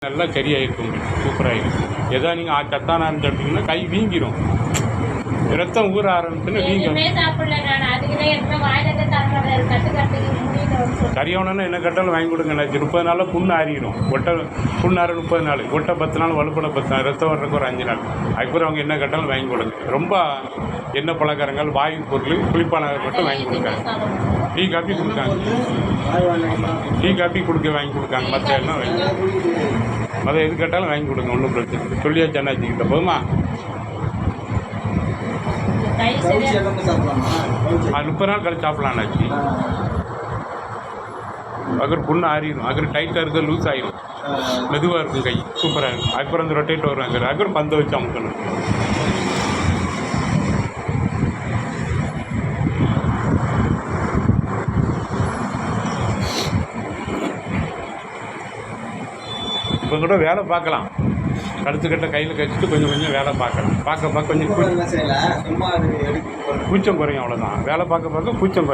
நல்லா சரியாயிருக்கும், சூப்பராகிடும். எதா நீங்கள் சத்தான சாப்பிட்டீங்கன்னா கை வீங்கிடும், ரத்தம் ஊற ஆரம்பிச்சுன்னா வீங்கும். கறியாகணுன்னா என்ன கட்டாலும் வாங்கி கொடுங்க. 30 நாளில் புண்ணு ஆறிடும். புண்ணு ஆற 30 நாள், ஒட்டை 10 நாள், வலுப்பட 10 நாள், ரத்தம் வர்றதுக்கு ஒரு 5 நாள். அதுக்கப்புறம் அவங்க என்ன கட்டாலும் வாங்கி கொடுங்க. ரொம்ப எண்ணெய் பலகாரங்கள், வாயு பொருள், குளிப்பான மட்டும் வாங்கி கொடுக்காங்க. டீ காப்பி கொடுக்காங்க, டீ காப்பி வாங்கி கொடுக்காங்க. மற்ற எல்லாம் வாங்கி மற்ற எது கேட்டாலும் வாங்கி கொடுங்க, ஒன்றும் பிரச்சனை. சொல்லியாச்சு அண்ணாச்சிக்கிட்ட போதுமா? 30 நாள் கழிச்சு சாப்பிடலாம் அண்ணாச்சி. அகர் புண்ணு ஆறிடும், அகர் டைட்டாக இருக்க லூஸ் ஆகிடும், மெதுவாக இருக்கும், கை சூப்பராக இருக்கும். அதுக்கப்புறம் அந்த ரொட்டேட் வரும், அகர் பந்தை வச்சு அமுக்கணும். இப்போ கூட வேலை பார்க்கலாம், கழுத்துக்கட்ட கையில் கழிச்சிட்டு கொஞ்சம் கொஞ்சம் வேலை பார்க்கலாம். பார்க்க கொஞ்சம் கூச்சம் குறையும், அவ்வளோதான். வேலை பார்க்க கூச்சம் குறையும்.